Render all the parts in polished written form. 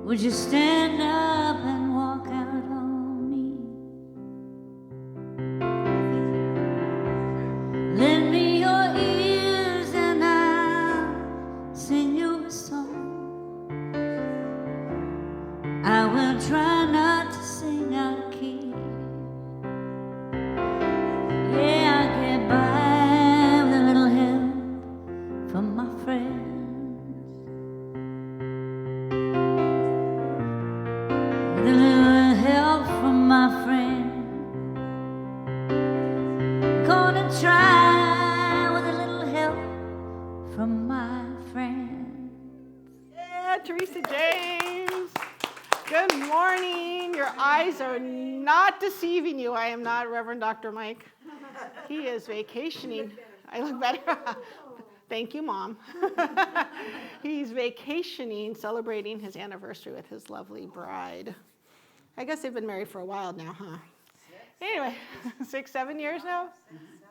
Would you stand up and walk out on me? Lend me your ears and I'll sing you a song. I will try not to sing out of key. Yeah, I get by with a little help from my friends. With a little help from my friend. Gonna try with a little help from my friend. Yeah, Teresa James. Good morning. Your eyes are not deceiving you. I am not Reverend Dr. Mike. He is vacationing. I look better. Thank you, Mom. He's vacationing, celebrating his anniversary with his lovely bride. I guess they've been married for a while now, huh? Anyway, 6, 7 years now?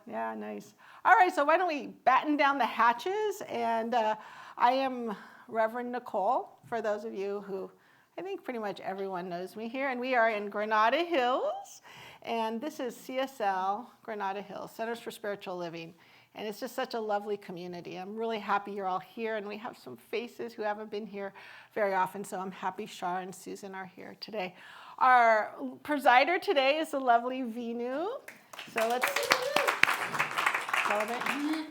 Yeah, nice. All right, so why don't we batten down the hatches? And I am Reverend Nicole, for those of you who, I think pretty much everyone knows me here. And we are in Granada Hills. And this is CSL, Granada Hills, Centers for Spiritual Living. And it's just such a lovely community. I'm really happy you're all here. And we have some faces who haven't been here very often. So I'm happy Shar and Susan are here today. Our presider today is the lovely Vinu. So let's celebrate.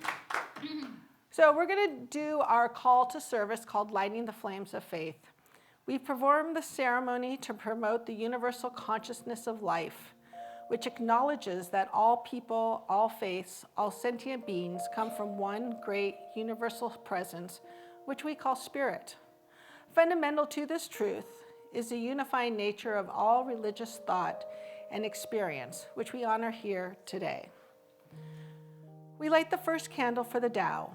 So we're going to do our call to service called Lighting the Flames of Faith. We perform the ceremony to promote the universal consciousness of life, which acknowledges that all people, all faiths, all sentient beings come from one great universal presence, which we call spirit. Fundamental to this truth is the unifying nature of all religious thought and experience, which we honor here today. We light the first candle for the Tao,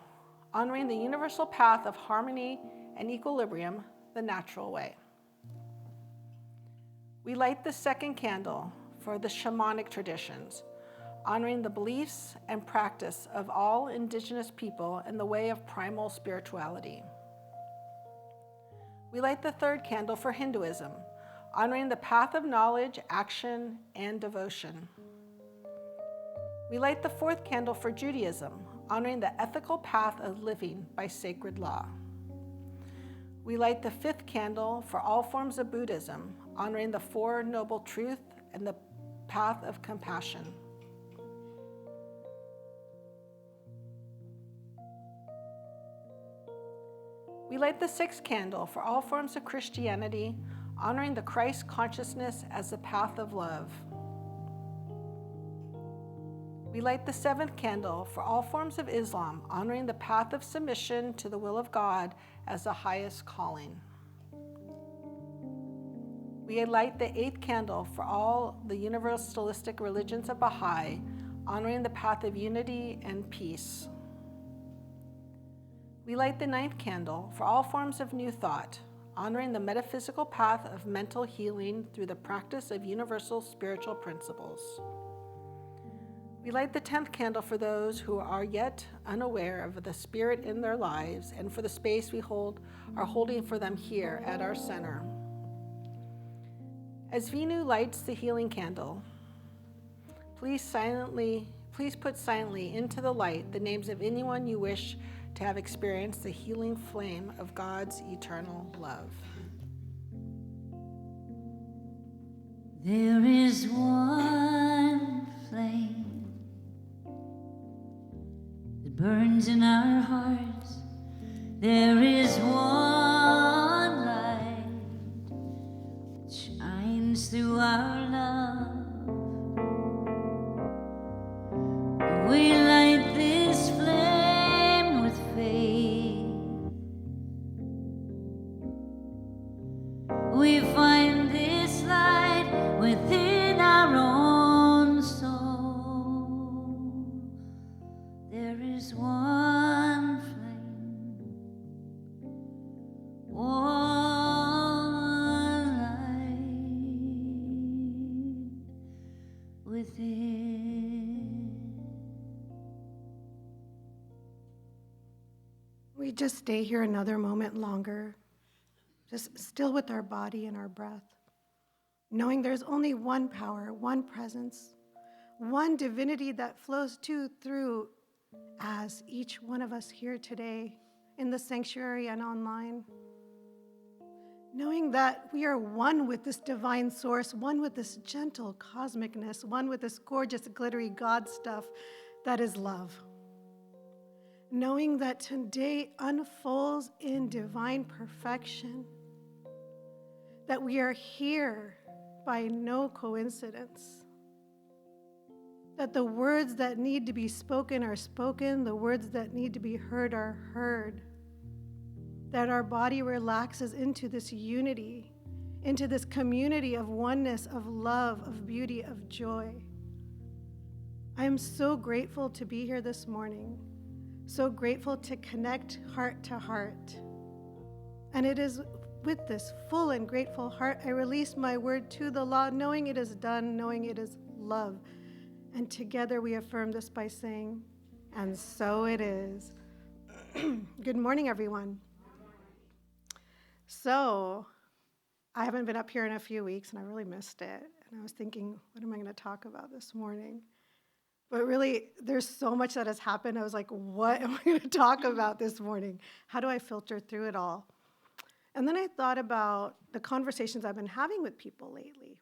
honoring the universal path of harmony and equilibrium, the natural way. We light the second candle for the shamanic traditions, honoring the beliefs and practice of all indigenous people and the way of primal spirituality. We light the third candle for Hinduism, honoring the path of knowledge, action, and devotion. We light the fourth candle for Judaism, honoring the ethical path of living by sacred law. We light the fifth candle for all forms of Buddhism, honoring the Four Noble Truths and the path of compassion. We light the sixth candle for all forms of Christianity, honoring the Christ consciousness as the path of love. We light the seventh candle for all forms of Islam, honoring the path of submission to the will of God as the highest calling. We light the eighth candle for all the universalistic religions of Baha'i, honoring the path of unity and peace. We light the ninth candle for all forms of New Thought, honoring the metaphysical path of mental healing through the practice of universal spiritual principles. We light the 10th candle for those who are yet unaware of the spirit in their lives and for the space we are holding for them here at our center. As Vinu lights the healing candle, please put silently into the light the names of anyone you wish to have experienced the healing flame of God's eternal love. There is one flame that burns in our hearts. There is one light that shines through our love. We light this flame with faith. We find this light within our own soul. There is one flame, one light within. We just stay here another moment longer. just still with our body and our breath, knowing there's only one power, one presence, one divinity that flows to, through, as each one of us here today in the sanctuary and online. Knowing that we are one with this divine source, one with this gentle cosmicness, one with this gorgeous, glittery God stuff that is love. Knowing that today unfolds in divine perfection, that we are here by no coincidence, that the words that need to be spoken are spoken, the words that need to be heard are heard, that our body relaxes into this unity, into this community of oneness, of love, of beauty, of joy. I am so grateful to be here this morning, so grateful to connect heart to heart. And it is with this full and grateful heart I release my word to the law, knowing it is done, knowing it is love. And together we affirm this by saying, and so it is. Good morning, everyone. So, I haven't been up here in a few weeks, and I really missed it. And I was thinking, what am I going to talk about this morning? But really, there's so much that has happened. I was like, what am I going to talk about this morning? How do I filter through it all? And then I thought about the conversations I've been having with people lately.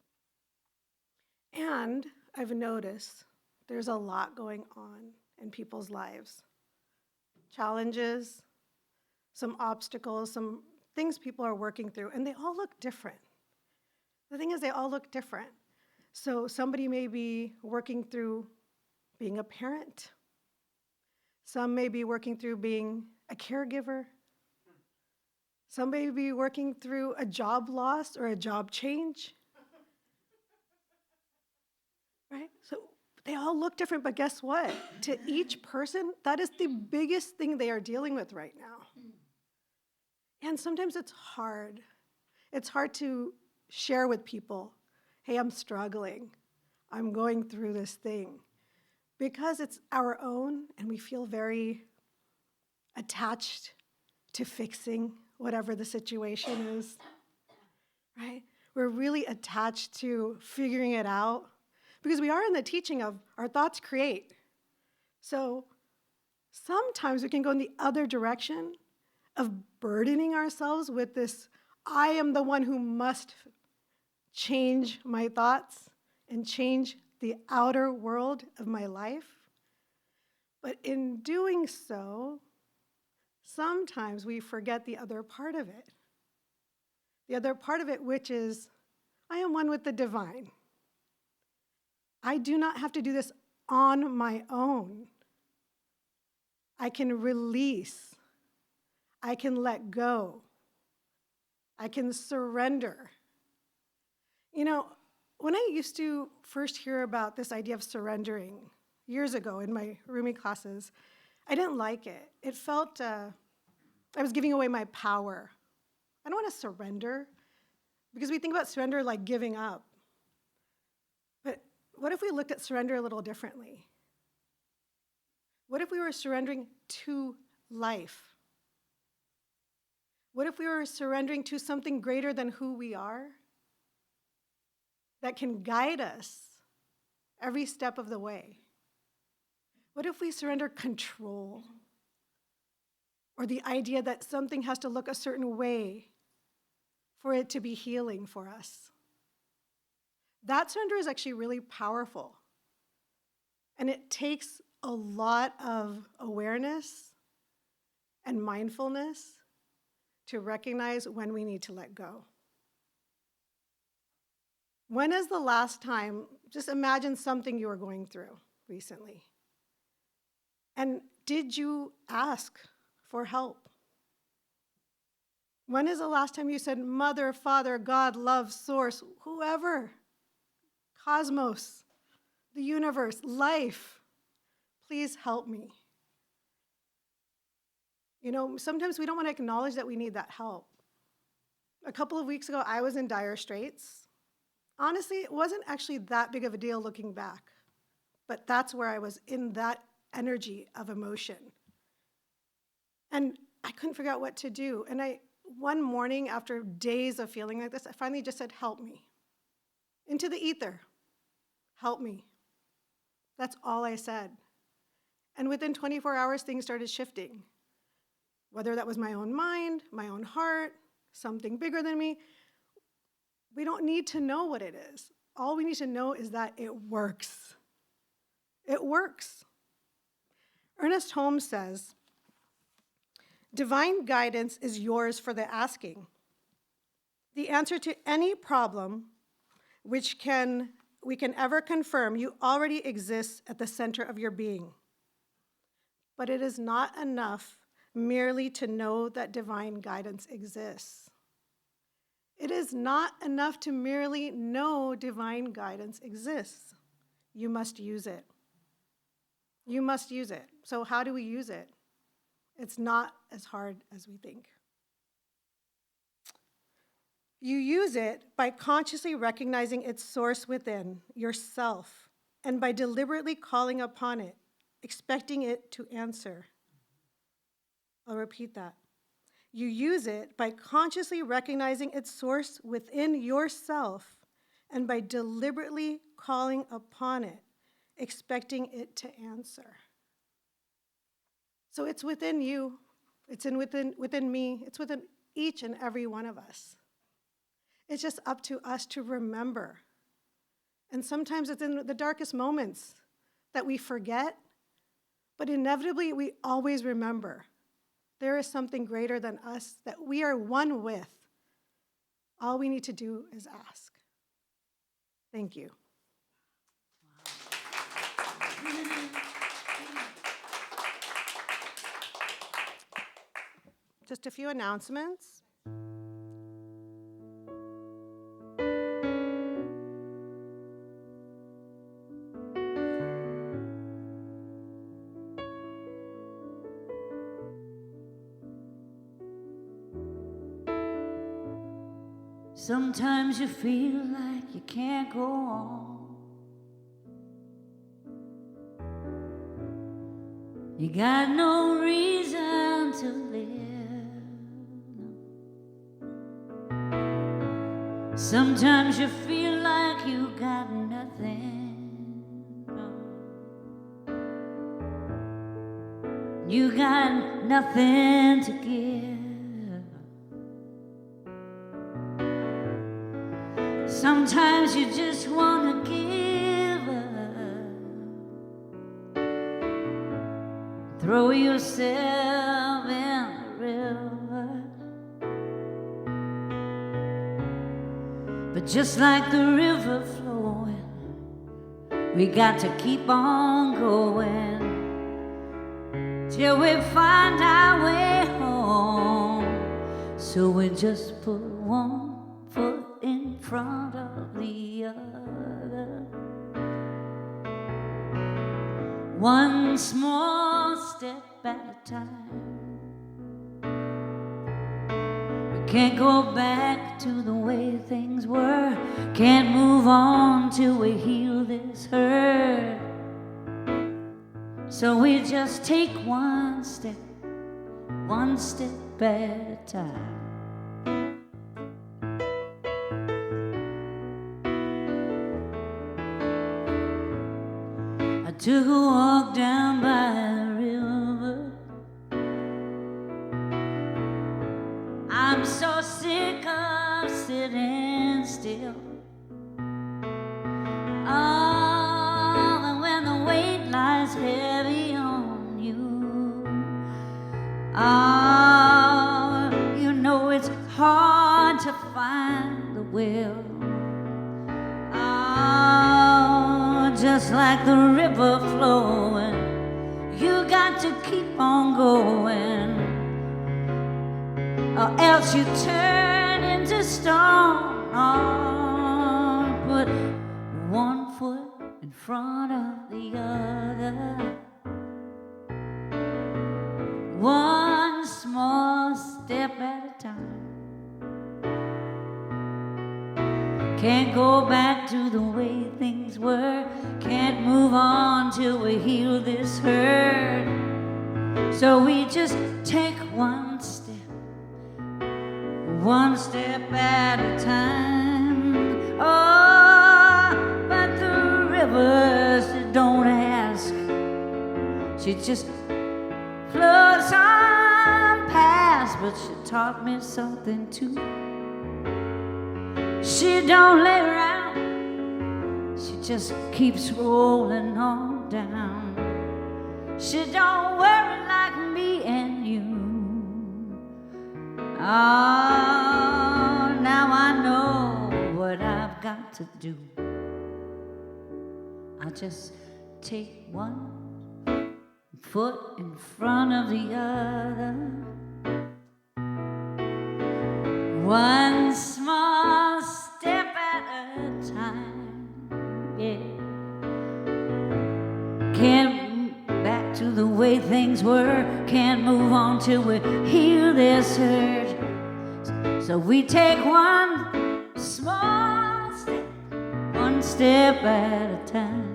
And I've noticed there's a lot going on in people's lives. Challenges, some obstacles, some things people are working through, and they all look different. The thing is, they all look different. So somebody may be working through being a parent. Some may be working through being a caregiver. Some may be working through a job loss or a job change. Right? So they all look different, but guess what? To each person, that is the biggest thing they are dealing with right now. And sometimes it's hard. It's hard to share with people, hey, I'm struggling. I'm going through this thing. Because it's our own and we feel very attached to fixing whatever the situation is, right? We're really attached to figuring it out because we are in the teaching of our thoughts create. So sometimes we can go in the other direction of burdening ourselves with this, I am the one who must change my thoughts and change the outer world of my life. But in doing so, sometimes we forget the other part of it. The other part of it, which is, I am one with the divine. I do not have to do this on my own. I can release. I can let go. I can surrender. You know, when I used to first hear about this idea of surrendering years ago in my Rumi classes, I didn't like it. It felt I was giving away my power. I don't want to surrender because we think about surrender like giving up. But what if we looked at surrender a little differently? What if we were surrendering to life? What if we were surrendering to something greater than who we are that can guide us every step of the way? What if we surrender control or the idea that something has to look a certain way for it to be healing for us? That surrender is actually really powerful. And it takes a lot of awareness and mindfulness to recognize when we need to let go. When is the last time, just imagine something you were going through recently. And did you ask for help? When is the last time you said, Mother, Father, God, love, source, whoever, cosmos, the universe, life, please help me? You know, sometimes we don't want to acknowledge that we need that help. A couple of weeks ago, I was in dire straits. Honestly, it wasn't actually that big of a deal looking back, but that's where I was in that energy of emotion. And I couldn't figure out what to do. And I one morning after days of feeling like this, I finally just said, help me. Into the ether, help me. That's all I said. And within 24 hours, things started shifting. Whether that was my own mind, my own heart, something bigger than me, we don't need to know what it is. All we need to know is that it works. It works. Ernest Holmes says, divine guidance is yours for the asking. The answer to any problem we can ever confirm you already exist at the center of your being. But it is not enough merely to know that divine guidance exists. It is not enough to merely know divine guidance exists. You must use it. You must use it. So how do we use it? It's not as hard as we think. You use it by consciously recognizing its source within yourself and by deliberately calling upon it, expecting it to answer. I'll repeat that. You use it by consciously recognizing its source within yourself and by deliberately calling upon it, expecting it to answer. So it's within you, it's within me, it's within each and every one of us. It's just up to us to remember. And sometimes it's in the darkest moments that we forget, but inevitably we always remember. There is something greater than us that we are one with. All we need to do is ask. Thank you. Just a few announcements. Sometimes you feel like you can't go on. You got no reason to live. Sometimes you feel like you got nothing. You got nothing to give. Sometimes you just want to give up, throw yourself in the river. But just like the river flowing, we got to keep on going till we find our way home. So we just put one foot in front of the other, one small step at a time. We can't go back to the way things were, can't move on till we heal this hurt. So we just take one step at a time. Took a walk down by the river. I'm so sick of sitting still. Oh, and when the weight lies heavy on you, oh, you know it's hard to find the will. Just like the river flowing, you got to keep on going, or else you turn into stone. Oh, put one foot in front of the other, one small step at a time. Can't go back to the way things were, can't move on till we heal this hurt. So we just take one step one step at a time. Oh, but the rivers don't ask. She just floats on past, but she taught me something too. She don't lay around, she just keeps rolling on down. She don't worry like me and you. Oh, now I know what I've got to do. I'll just take one foot in front of the other, one small step at a time. Yeah, can't back to the way things were, can't move on till we heal this hurt. So we take one small step, one step at a time.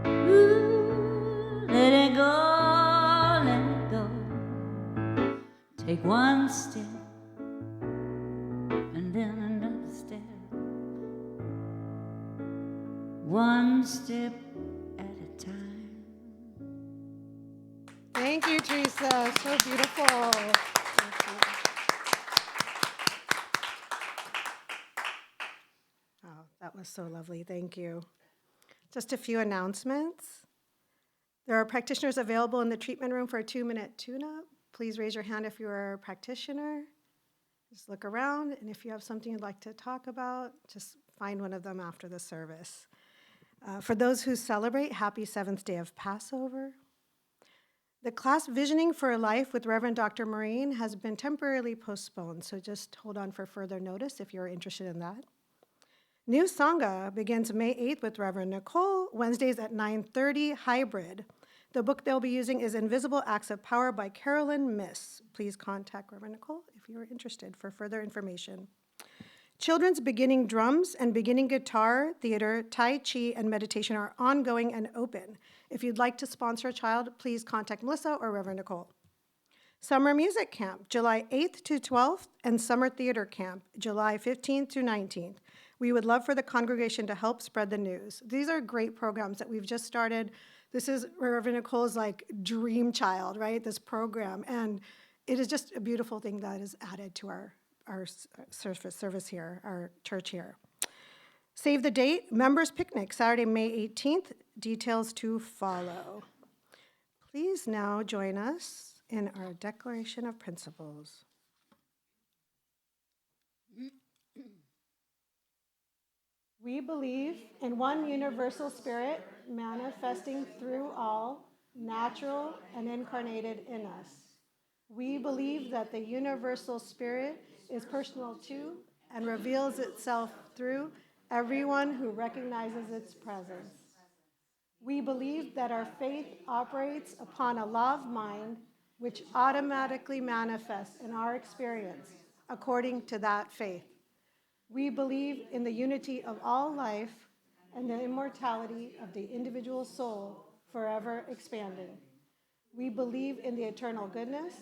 Ooh, let it go, let it go. Take one step and then another step, one step at a time. Thank you, Teresa. So beautiful. Oh, that was so lovely. Thank you. Just a few announcements. There are practitioners available in the treatment room for a 2-minute tune-up. Please raise your hand if you are a practitioner. Just look around, and if you have something you'd like to talk about, just find one of them after the service. For those who celebrate, happy 7th day of Passover. The class Visioning for a Life with Reverend Dr. Maureen has been temporarily postponed, so just hold on for further notice if you're interested in that. New Sangha begins May 8th with Reverend Nicole, Wednesdays at 9:30, hybrid. The book they'll be using is Invisible Acts of Power by Carolyn Miss. Please contact Reverend Nicole if you are interested for further information. Children's beginning drums and beginning guitar, theater, Tai Chi, and meditation are ongoing and open. If you'd like to sponsor a child, please contact Melissa or Reverend Nicole. Summer Music Camp, July 8th to 12th, and Summer Theater Camp, July 15th to 19th. We would love for the congregation to help spread the news. These are great programs that we've just started. This is Reverend Nicole's like dream child, right? This program. And it is just a beautiful thing that is added to our service here, our church here. Save the date, Members Picnic, Saturday, May 18th. Details to follow. Please now join us in our Declaration of Principles. We believe in one universal spirit manifesting through all, natural and incarnated in us. We believe that the universal spirit is personal to and reveals itself through everyone who recognizes its presence. We believe that our faith operates upon a law of mind which automatically manifests in our experience according to that faith. We believe in the unity of all life and the immortality of the individual soul forever expanding. We believe in the eternal goodness,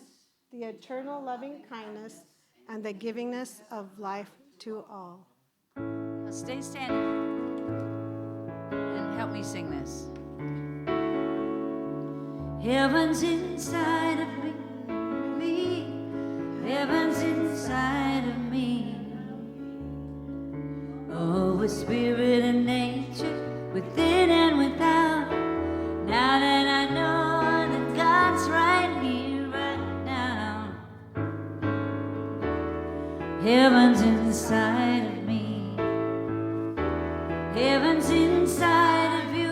the eternal loving kindness, and the givingness of life to all. Now stay standing and help me sing this. Heaven's inside of me, heaven's inside of me. Oh, with spirit and nature, within and without. Now that I know that God's right here, right now. Heaven's inside of me, heaven's inside of you,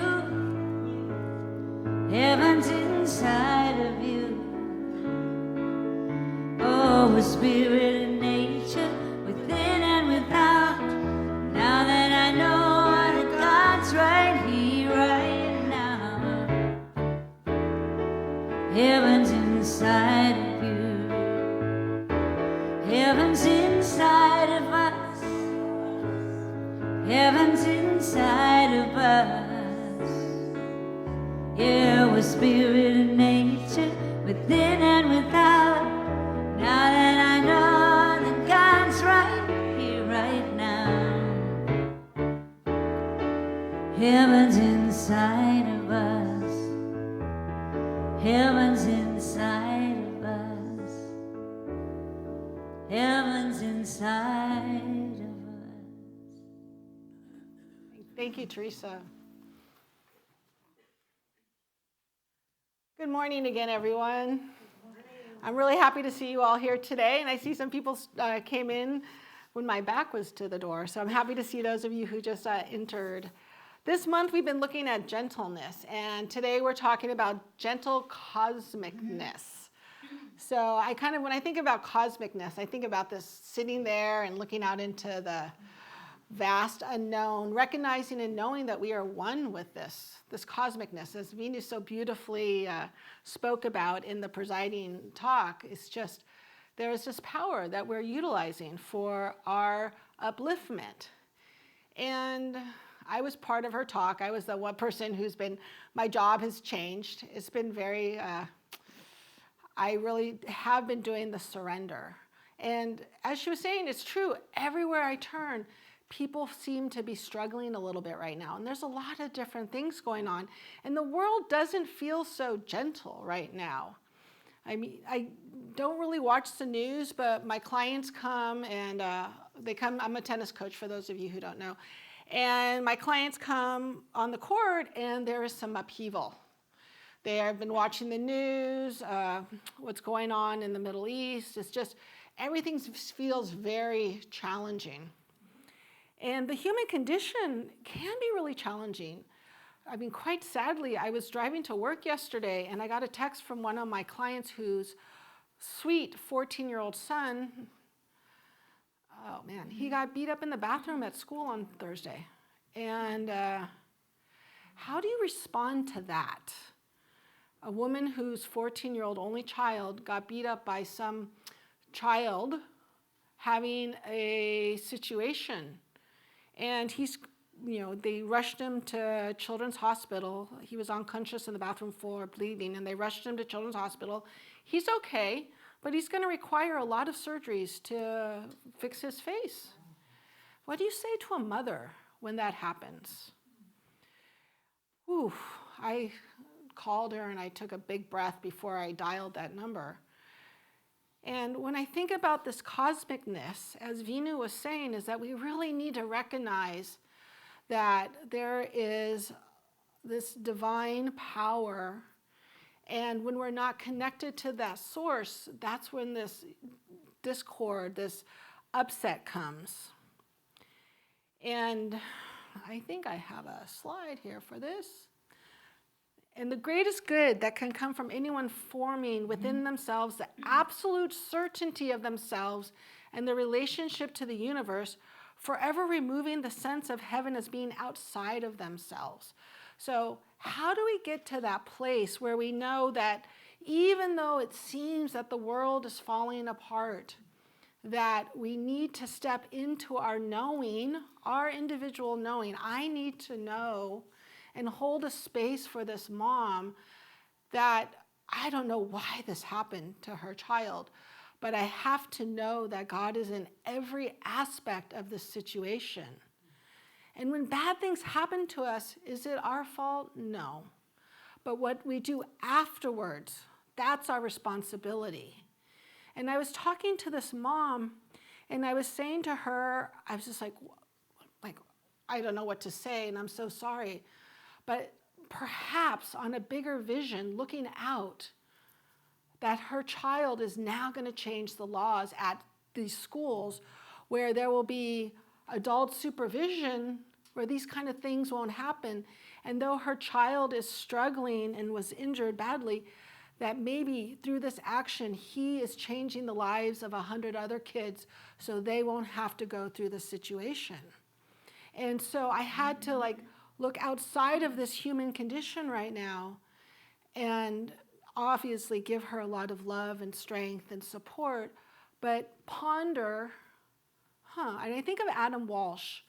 heaven's inside of you. Oh, with spirit and nature, within and without. Now that I know that God's right here, right now. Heaven's inside of you, heaven's inside of us, heaven's inside of us. Yeah, with spirit and nature, within and without. Now that I know Heaven's inside of us. Heaven's inside of us. Heaven's inside of us. Thank you, Teresa. Good morning again, everyone. I'm really happy to see you all here today, and I see some people came in when my back was to the door, so I'm happy to see those of you who just entered. This month we've been looking at gentleness, and today we're talking about gentle cosmicness. So when I think about cosmicness, I think about this sitting there and looking out into the vast unknown, recognizing and knowing that we are one with this cosmicness, as Venus so beautifully spoke about in the presiding talk. It's just, there is this power that we're utilizing for our upliftment. And I was part of her talk. I was the one person my job has changed. It's been very, I really have been doing the surrender. And as she was saying, it's true, everywhere I turn, people seem to be struggling a little bit right now. And there's a lot of different things going on. And the world doesn't feel so gentle right now. I mean, I don't really watch the news, but my clients come and I'm a tennis coach for those of you who don't know. And my clients come on the court and there is some upheaval. They have been watching the news, what's going on in the Middle East. It's just, everything feels very challenging. And the human condition can be really challenging. I mean, quite sadly, I was driving to work yesterday and I got a text from one of my clients whose sweet 14-year-old son, oh man, he got beat up in the bathroom at school on Thursday. And how do you respond to that? A woman whose 14-year-old only child got beat up by some child having a situation. And they rushed him to Children's Hospital. He was unconscious in the bathroom floor, bleeding, and they rushed him to Children's Hospital. He's okay, but he's going to require a lot of surgeries to fix his face. What do you say to a mother when that happens? Ooh, I called her and I took a big breath before I dialed that number. And when I think about this cosmicness, as Vinu was saying, is that we really need to recognize that there is this divine power. And when we're not connected to that source, that's when this discord, this upset comes. And I think I have a slide here for this. And the greatest good that can come from anyone forming within themselves the absolute certainty of themselves and their relationship to the universe, forever removing the sense of heaven as being outside of themselves. So how do we get to that place where we know that even though it seems that the world is falling apart, that we need to step into our knowing, our individual knowing. I need to know and hold a space for this mom that I don't know why this happened to her child, but I have to know that God is in every aspect of this situation. And when bad things happen to us, is it our fault? No. But what we do afterwards, that's our responsibility. And I was talking to this mom, and I was saying to her, I was just like, I don't know what to say, and I'm so sorry. But perhaps on a bigger vision, looking out, that her child is now going to change the laws at these schools where there will be adult supervision where these kind of things won't happen. And though her child is struggling and was injured badly, that maybe through this action, he is changing the lives of 100 other kids so they won't have to go through this situation. And so I had to look outside of this human condition right now and obviously give her a lot of love and strength and support, but ponder, and I think of Adam Walsh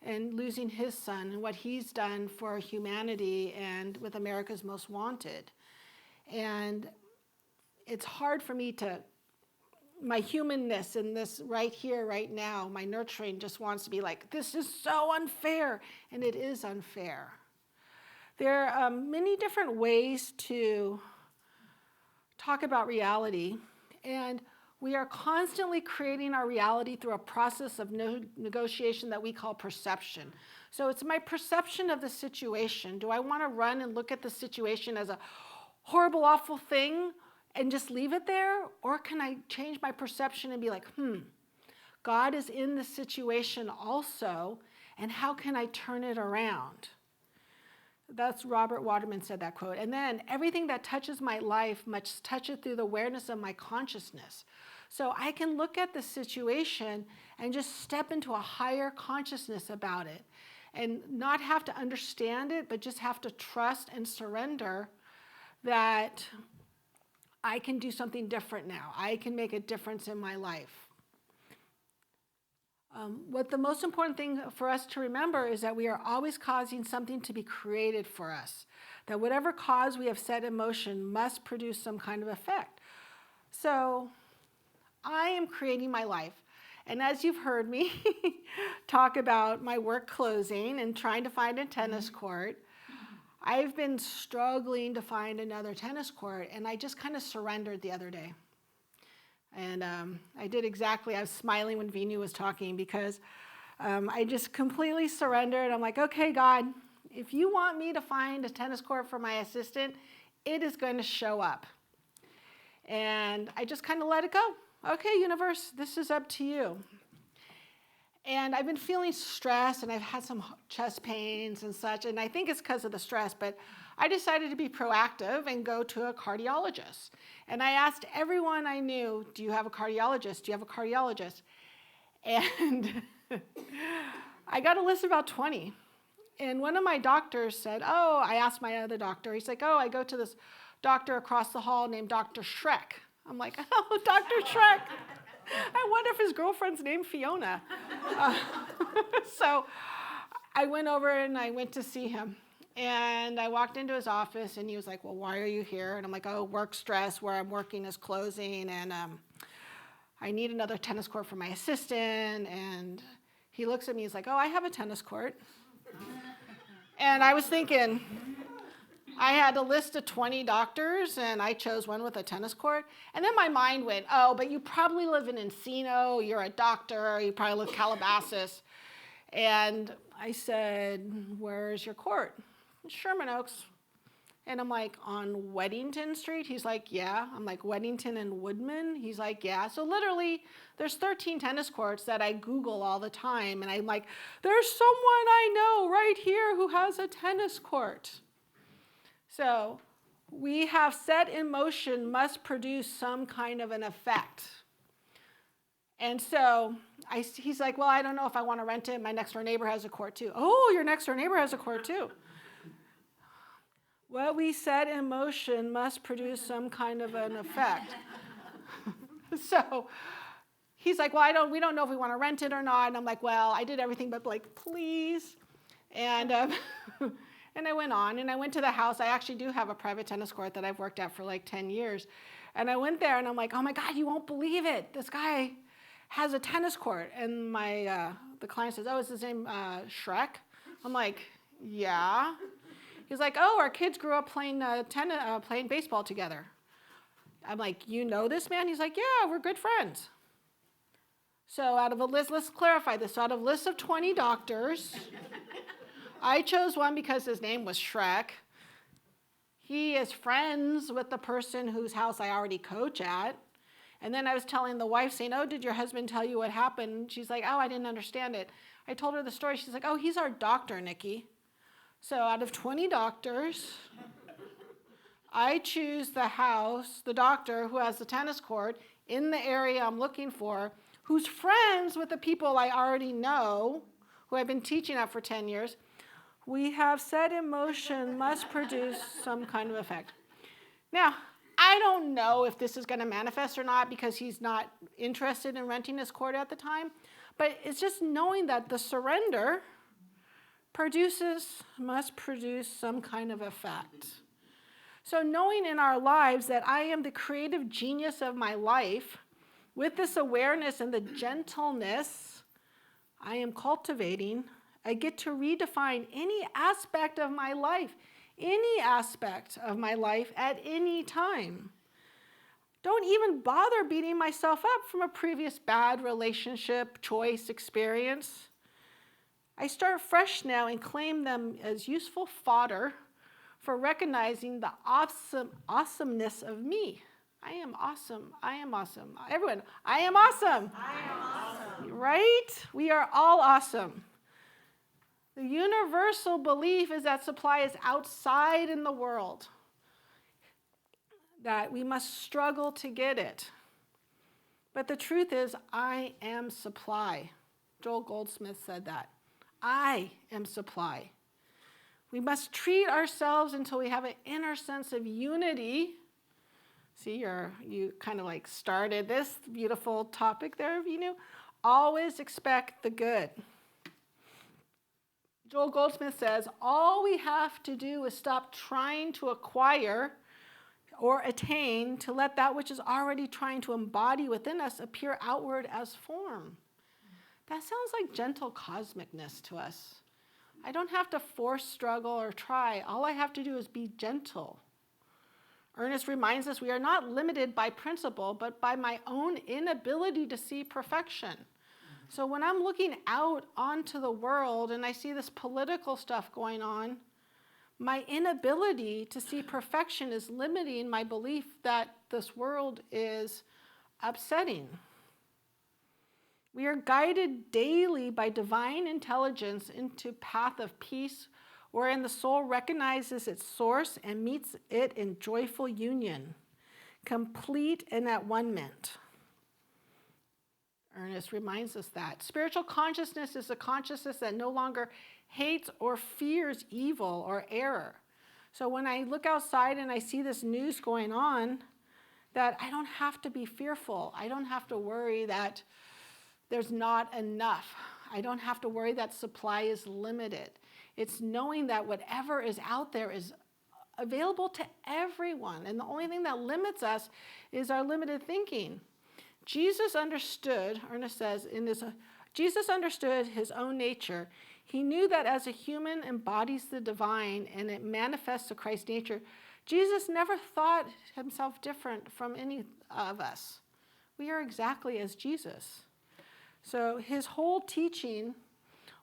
and losing his son and what he's done for humanity and with America's Most Wanted. And it's hard for me my humanness in this right here, right now, my nurturing just wants to be like, this is so unfair, and it is unfair. There are many different ways to talk about reality, and we are constantly creating our reality through a process of negotiation that we call perception. So it's my perception of the situation. Do I want to run and look at the situation as a horrible, awful thing and just leave it there? Or can I change my perception and be like, God is in the situation also, and how can I turn it around? That's Robert Waterman said that quote. And then everything that touches my life must touch it through the awareness of my consciousness. So I can look at the situation and just step into a higher consciousness about it and not have to understand it, but just have to trust and surrender that I can do something different now. I can make a difference in my life. What the most important thing for us to remember is that we are always causing something to be created for us. That whatever cause we have set in motion must produce some kind of effect. So I am creating my life. And as you've heard me talk about my work closing and trying to find a tennis court, I've been struggling to find another tennis court, and I just kind of surrendered the other day. And I did exactly, I was smiling when Vinu was talking because I just completely surrendered. I'm like, okay, God, if you want me to find a tennis court for my assistant, it is going to show up. And I just kind of let it go. Okay, universe, this is up to you. And I've been feeling stressed, and I've had some chest pains and such, and I think it's because of the stress, but I decided to be proactive and go to a cardiologist. And I asked everyone I knew, do you have a cardiologist? Do you have a cardiologist? And I got a list of about 20. And one of my doctors said, I asked my other doctor, he's like, I go to this doctor across the hall named Dr. Shrek. I'm like, Dr. Shrek. I wonder if his girlfriend's named Fiona. So I went over and I went to see him. And I walked into his office, and he was like, well, why are you here? And I'm like, work stress, where I'm working is closing, and I need another tennis court for my assistant. And he looks at me, he's like, I have a tennis court. And I was thinking, I had a list of 20 doctors, and I chose one with a tennis court. And then my mind went, but you probably live in Encino, you're a doctor, you probably live in Calabasas. And I said, where's your court? Sherman Oaks. And I'm like, on Weddington Street? He's like, yeah. I'm like, Weddington and Woodman? He's like, yeah. So literally, there's 13 tennis courts that I Google all the time. And I'm like, there's someone I know right here who has a tennis court. So we have set in motion must produce some kind of an effect. And so he's like, well, I don't know if I want to rent it. My next door neighbor has a court too. Oh, your next door neighbor has a court too. What we set in motion must produce some kind of an effect. So he's like, well, we don't know if we want to rent it or not. And I'm like, well, I did everything but like, please. And and I went on, and I went to the house. I actually do have a private tennis court that I've worked at for like 10 years. And I went there, and I'm like, oh my God, you won't believe it. This guy has a tennis court. And the client says, is his name Shrek? I'm like, yeah. He's like, our kids grew up playing baseball together. I'm like, you know this man? He's like, yeah, we're good friends. So out of a list, let's clarify this. So out of a list of 20 doctors, I chose one because his name was Shrek. He is friends with the person whose house I already coach at. And then I was telling the wife, saying, did your husband tell you what happened? She's like, I didn't understand it. I told her the story. She's like, he's our doctor, Nikki. So out of 20 doctors, I choose the doctor who has the tennis court in the area I'm looking for, who's friends with the people I already know, who I've been teaching at for 10 years. We have set in motion must produce some kind of effect. Now, I don't know if this is going to manifest or not because he's not interested in renting his court at the time, but it's just knowing that the surrender must produce some kind of effect. So knowing in our lives that I am the creative genius of my life, with this awareness and the gentleness I am cultivating, I get to redefine any aspect of my life any aspect of my life at any time. Don't even bother beating myself up from a previous bad relationship, choice, experience. I start fresh now and claim them as useful fodder for recognizing the awesomeness of me. I am awesome. I am awesome. Everyone, I am awesome. I am awesome. Right? We are all awesome. The universal belief is that supply is outside in the world, that we must struggle to get it. But the truth is, I am supply. Joel Goldsmith said that. I am supply. We must treat ourselves until we have an inner sense of unity. See, you kind of like started this beautiful topic there, Always expect the good. Joel Goldsmith says, all we have to do is stop trying to acquire or attain to let that which is already trying to embody within us appear outward as form. That sounds like gentle cosmicness to us. I don't have to force, struggle, or try. All I have to do is be gentle. Ernest reminds us we are not limited by principle, but by my own inability to see perfection. So when I'm looking out onto the world and I see this political stuff going on, my inability to see perfection is limiting my belief that this world is upsetting. We are guided daily by divine intelligence into path of peace, wherein the soul recognizes its source and meets it in joyful union, complete and at one-ment. Ernest reminds us that. Spiritual consciousness is a consciousness that no longer hates or fears evil or error. So when I look outside and I see this news going on, that I don't have to be fearful. I don't have to worry that there's not enough. I don't have to worry that supply is limited. It's knowing that whatever is out there is available to everyone. And the only thing that limits us is our limited thinking. Jesus understood, Ernest says, Jesus understood his own nature. He knew that as a human embodies the divine and it manifests the Christ nature, Jesus never thought himself different from any of us. We are exactly as Jesus. So his whole teaching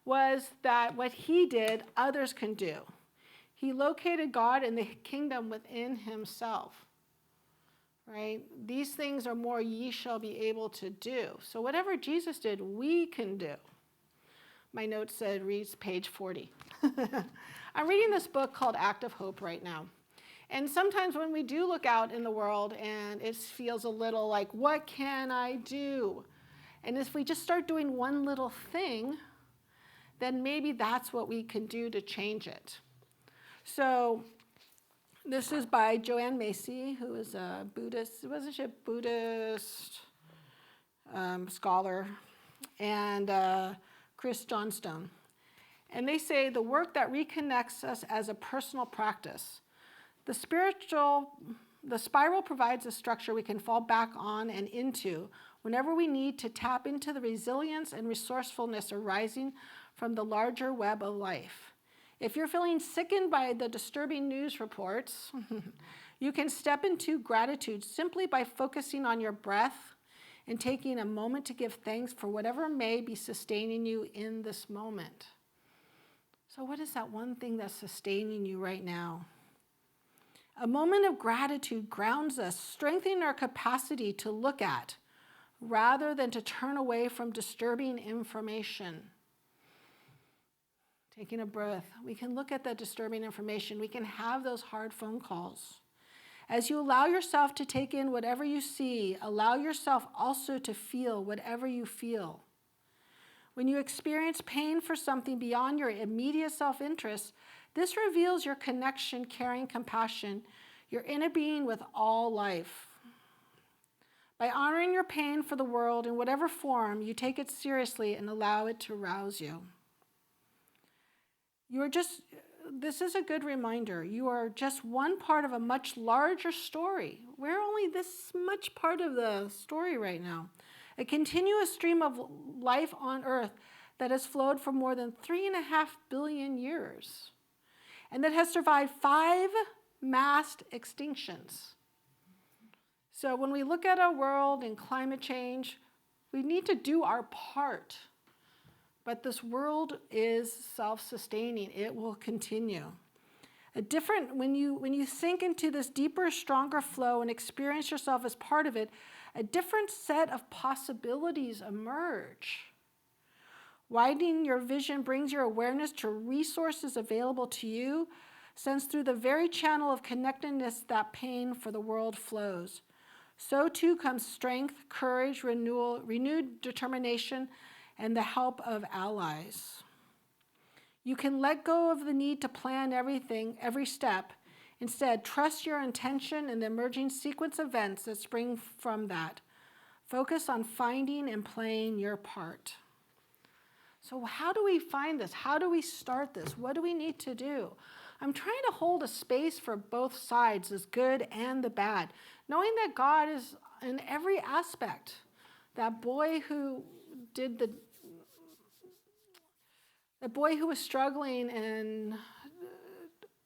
was that what he did, others can do. He located God and the kingdom within himself. Right? These things are more ye shall be able to do. So whatever Jesus did, we can do. My note said, reads page 40. I'm reading this book called Act of Hope right now. And sometimes when we do look out in the world and it feels a little like, what can I do? And if we just start doing one little thing, then maybe that's what we can do to change it. So this is by Joanne Macy, who is a Buddhist, wasn't she a Buddhist scholar, and Chris Johnstone. And they say the work that reconnects us as a personal practice. The spiral provides a structure we can fall back on and into whenever we need to tap into the resilience and resourcefulness arising from the larger web of life. If you're feeling sickened by the disturbing news reports, you can step into gratitude simply by focusing on your breath and taking a moment to give thanks for whatever may be sustaining you in this moment. So what is that one thing that's sustaining you right now? A moment of gratitude grounds us, strengthening our capacity to look at rather than to turn away from disturbing information. Taking a breath, we can look at that disturbing information. We can have those hard phone calls. As you allow yourself to take in whatever you see, allow yourself also to feel whatever you feel. When you experience pain for something beyond your immediate self-interest, this reveals your connection, caring, compassion, your inner being with all life. By honoring your pain for the world in whatever form, you take it seriously and allow it to rouse you. This is a good reminder. You are just one part of a much larger story. We're only this much part of the story right now. A continuous stream of life on earth that has flowed for more than 3.5 billion years. and that has survived 5 mass extinctions. So when we look at our world and climate change, we need to do our part. But this world is self-sustaining. It will continue. When you sink into this deeper, stronger flow and experience yourself as part of it, a different set of possibilities emerge. Widening your vision brings your awareness to resources available to you, since through the very channel of connectedness that pain for the world flows. So too comes strength, courage, renewed determination, and the help of allies. You can let go of the need to plan everything, every step. Instead, trust your intention and the emerging sequence of events that spring from that. Focus on finding and playing your part. So how do we find this? How do we start this? What do we need to do? I'm trying to hold a space for both sides, the good and the bad, knowing that God is in every aspect. That boy who was struggling and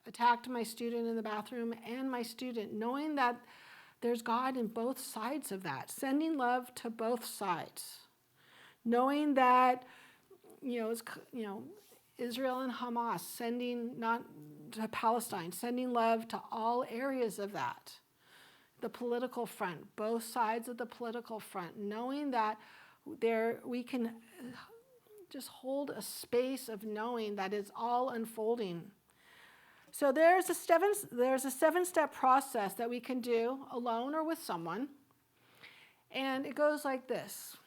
attacked my student in the bathroom and my student, knowing that there's God in both sides of that, sending love to both sides, knowing that Israel and Hamas, sending not to Palestine, sending love to all areas of that, the political front, both sides of the political front, knowing that we can just hold a space of knowing that it's all unfolding. So there's a 7-step process that we can do alone or with someone. And it goes like this.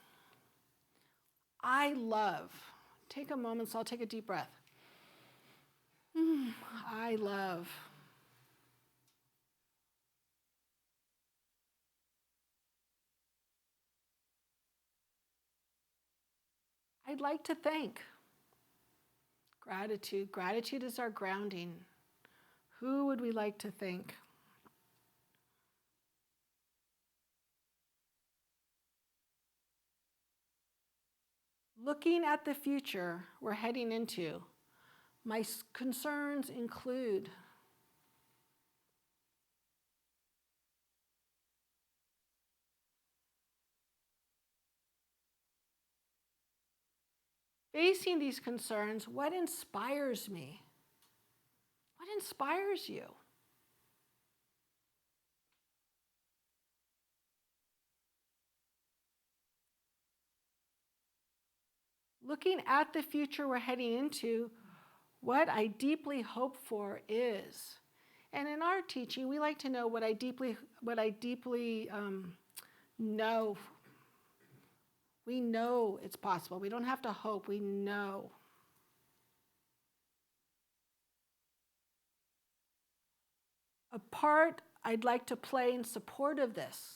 I love. Take a moment, so I'll take a deep breath. I love. I'd like to thank. Gratitude. Gratitude is our grounding. Who would we like to thank? Looking at the future we're heading into, my concerns include facing these concerns. What inspires me? What inspires you? Looking at the future we're heading into, what I deeply hope for is, and in our teaching, we like to know what I deeply know. We know it's possible. We don't have to hope. We know. A part I'd like to play in support of this.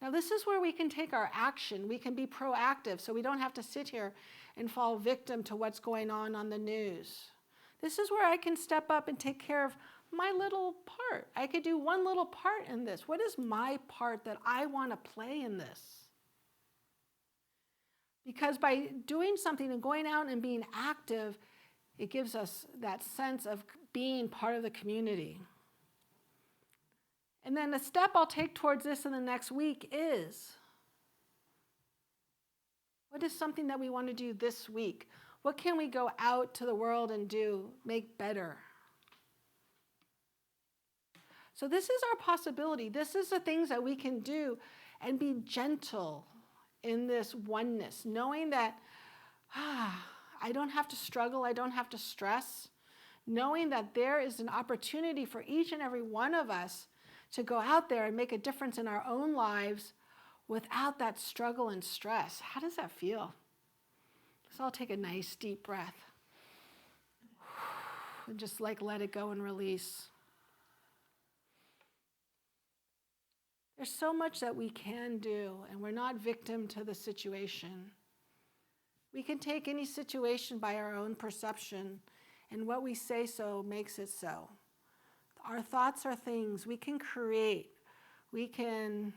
Now, this is where we can take our action. We can be proactive, so we don't have to sit here and fall victim to what's going on the news. This is where I can step up and take care of my little part. I could do one little part in this. What is my part that I want to play in this? Because by doing something and going out and being active, it gives us that sense of being part of the community. And then the step I'll take towards this in the next week is, what is something that we want to do this week? What can we go out to the world and do, make better? So this is our possibility. This is the things that we can do and be gentle in this oneness, knowing that I don't have to struggle, I don't have to stress, knowing that there is an opportunity for each and every one of us to go out there and make a difference in our own lives without that struggle and stress. How does that feel? So I'll take a nice deep breath and just let it go and release. There's so much that we can do, and we're not victim to the situation. We can take any situation by our own perception, and what we say so makes it so. Our thoughts are things we can create. We can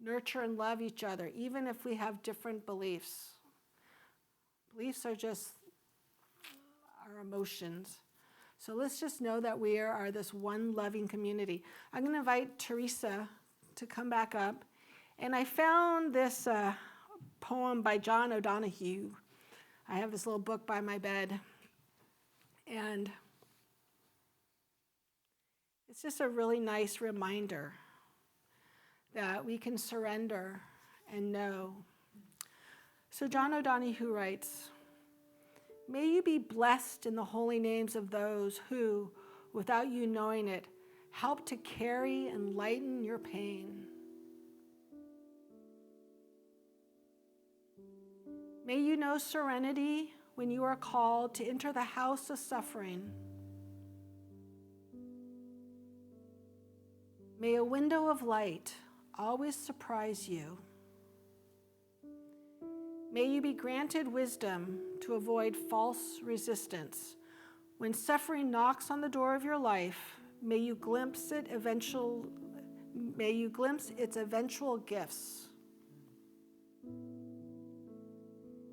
nurture and love each other, even if we have different beliefs. Beliefs are just our emotions. So let's just know that we are this one loving community. I'm going to invite Teresa to come back up. And I found this poem by John O'Donohue. I have this little book by my bed. And it's just a really nice reminder that we can surrender and know. So John O'Donohue writes, "May you be blessed in the holy names of those who, without you knowing it, help to carry and lighten your pain. May you know serenity when you are called to enter the house of suffering. May a window of light always surprise you. May you be granted wisdom to avoid false resistance. When suffering knocks on the door of your life, may you glimpse its eventual gifts.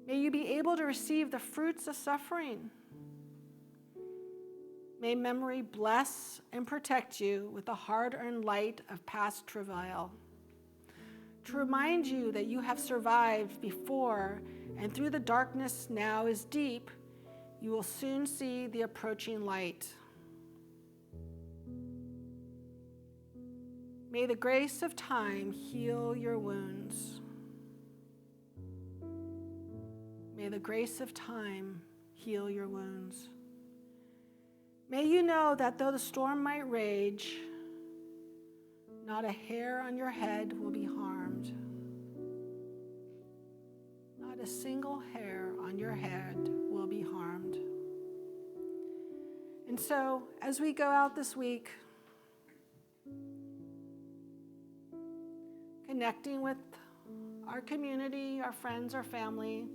May you be able to receive the fruits of suffering. May memory bless and protect you with the hard-earned light of past travail, to remind you that you have survived before, and through the darkness now is deep, you will soon see the approaching light. May the grace of time heal your wounds. May the grace of time heal your wounds. May you know that though the storm might rage, not a hair on your head will be harmed. Not a single hair on your head will be harmed. And so, as we go out this week, connecting with our community, our friends, our family,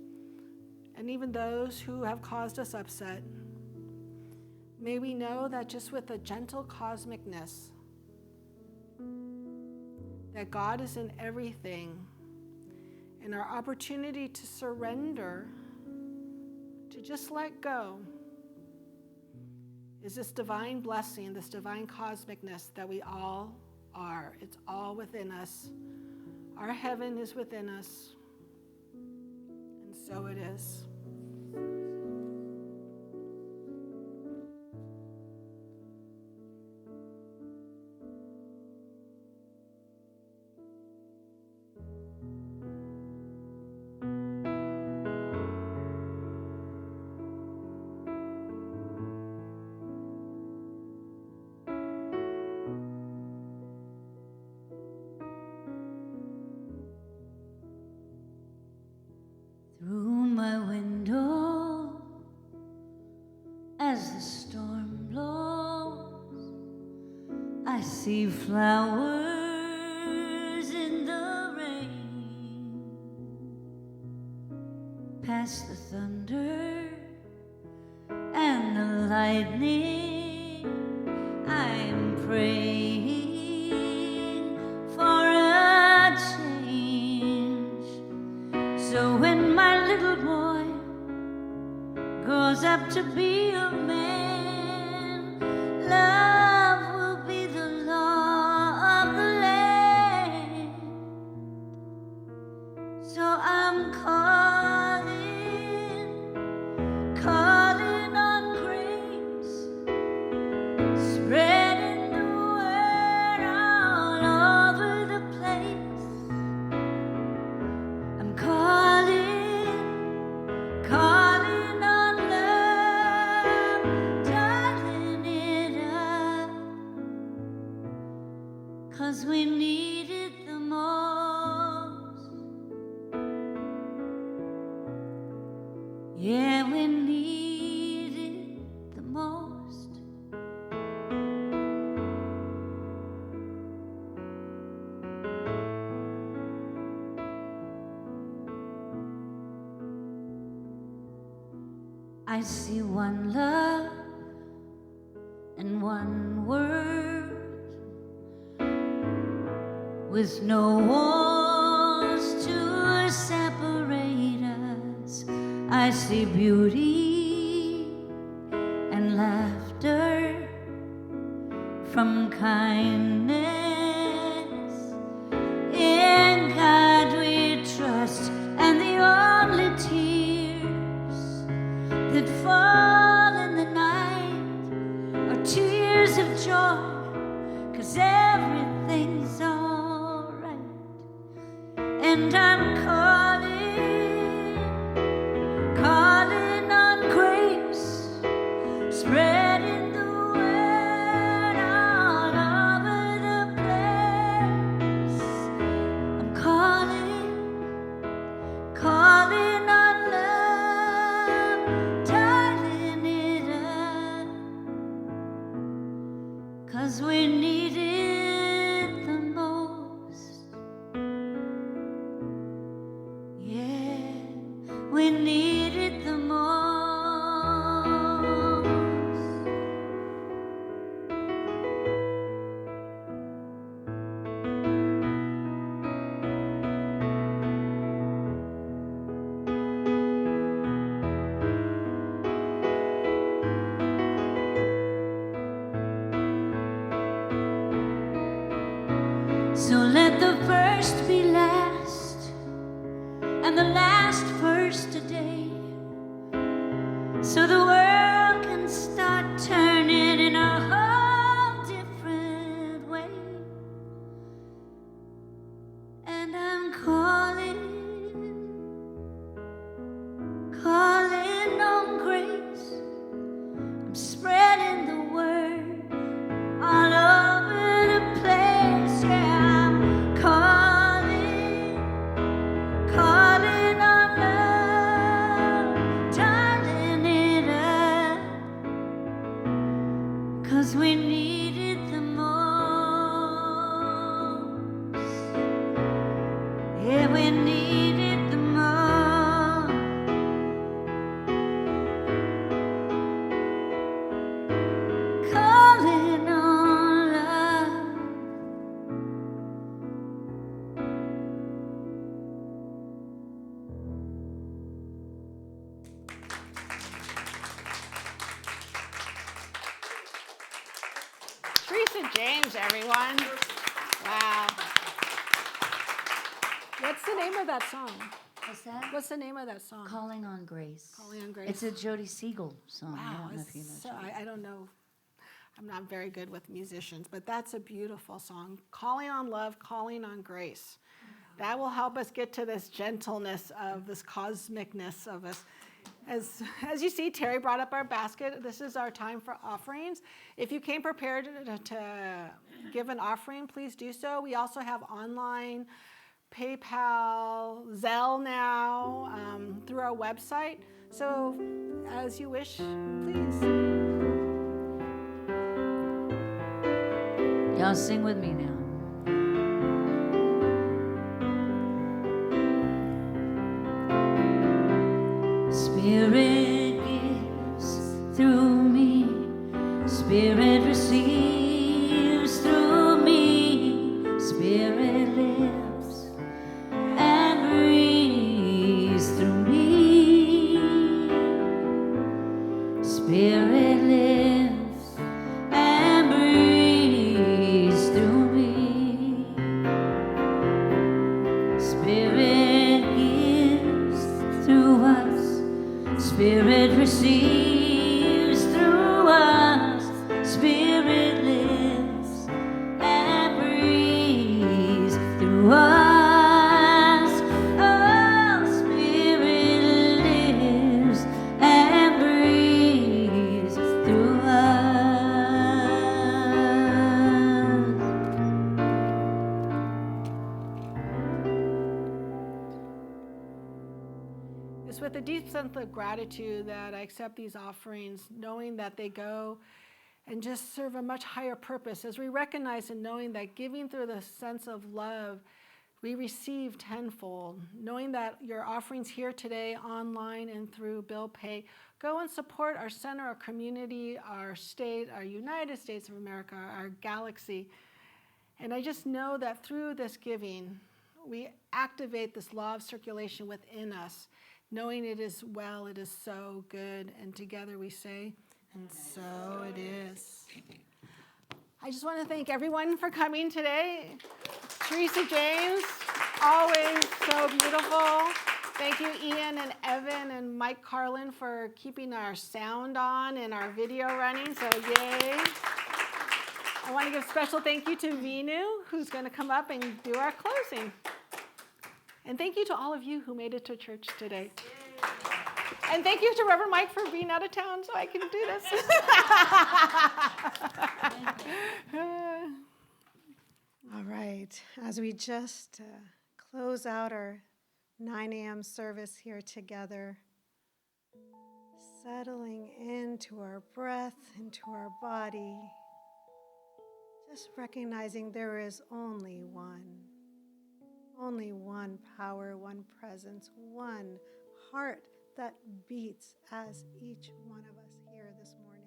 and even those who have caused us upset, may we know that just with a gentle cosmicness, that God is in everything, and our opportunity to surrender, to just let go, is this divine blessing, this divine cosmicness that we all are. It's all within us. Our heaven is within us, and so it is. Through my window, as the storm blows, I see flowers in the rain. Past the thunder and the lightning, I'm praying for a change. So when my little boy grows up to be a man, love will be the law of the land. So I'm calling on grace, spreading the word all over the place. I'm calling on love, dialing it up, 'cause we need it the most. Yeah, we need it the most. I see one love and one word, with no walls to separate us. I see beauty and laughter we need it the most. So let the first be last, and the last first today, so the world can start turning in a whole different way. And I'm calling on grace. I'm spreading the word all over the place. Yeah, I'm calling on love, darling it up, 'cause we need it the most. Yeah, we need it the most. Calling on love. Teresa James, everyone. Wow. What's the name of that song? What's that? What's the name of that song? Calling on Grace. Calling on Grace. It's a Jody Siegel song. I Wow, don't know if you know. so, Jody. I don't know. I'm not very good with musicians, but that's a beautiful song. Calling on love, calling on grace. That will help us get to this gentleness of this cosmicness of us. As you see, Terry brought up our basket. This is our time for offerings. If you came prepared to give an offering, please do so. We also have online, PayPal, Zelle now, through our website. So as you wish, please. Y'all sing with me now. Spirit gives through me, Spirit receives through me, Spirit lives and breathes through me, Spirit lives and breathes through me, Spirit gives through us, Spirit receives through us, Spirit lives and breathes through us. Oh, Spirit lives and breathes through us. It's with a deep sense of gratitude that I accept these offerings, knowing that they go and just serve a much higher purpose. As we recognize and knowing that giving through the sense of love, we receive tenfold. Knowing that your offerings here today, online and through bill pay, go and support our center, our community, our state, our United States of America, our galaxy. And I just know that through this giving, we activate this law of circulation within us, knowing it is well, it is so good, and together we say, and so it is. I just want to thank everyone for coming today. Teresa James, always so beautiful. Thank you, Ian and Evan and Mike Carlin, for keeping our sound on and our video running, so yay. I want to give a special thank you to Vinu, who's going to come up and do our closing. And thank you to all of you who made it to church today. And thank you to Reverend Mike for being out of town so I can do this. All right, as we just close out our 9 a.m. service here together, settling into our breath, into our body, just recognizing there is only one power, one presence, one heart that beats as each one of us here this morning.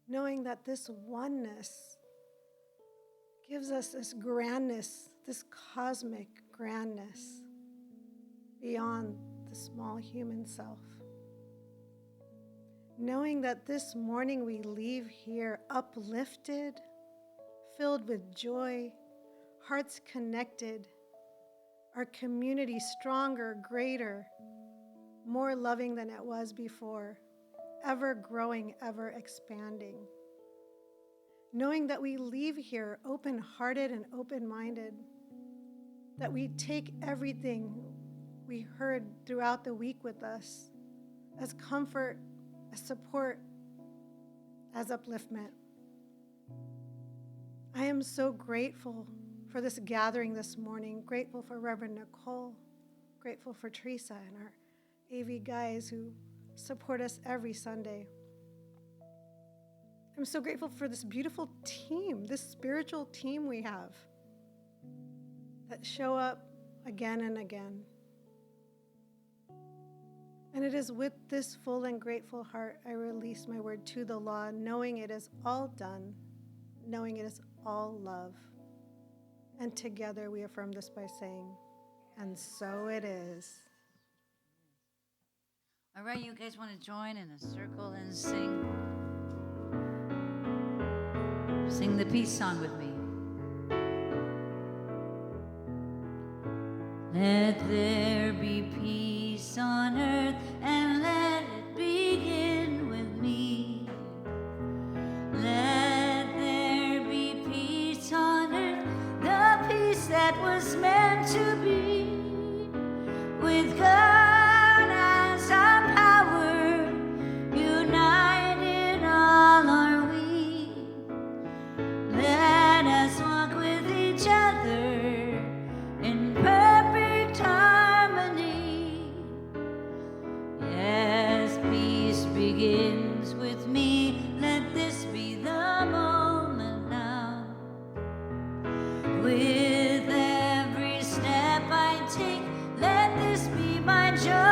Knowing that this oneness gives us this grandness, this cosmic grandness beyond the small human self. Knowing that this morning we leave here uplifted, filled with joy, hearts connected, our community stronger, greater, more loving than it was before, ever growing, ever expanding. Knowing that we leave here open-hearted and open-minded, that we take everything we heard throughout the week with us as comfort, as support, as upliftment. I am so grateful for this gathering this morning, grateful for Reverend Nicole, grateful for Teresa and our AV guys who support us every Sunday. I'm so grateful for this beautiful team, this spiritual team we have that show up again and again. And it is with this full and grateful heart I release my word to the law, knowing it is all done, knowing it is all love. And together we affirm this by saying, and so it is. All right, you guys want to join in a circle and sing? Sing the peace song with me. Let there be peace on earth and let it begin with me. Let there be peace on earth, the peace that was meant to be. With God as our power, united all are we. Let us walk with each other in perfect harmony. Yes, peace begins with me. Let this be the moment now. With every step I take, let this be my joy.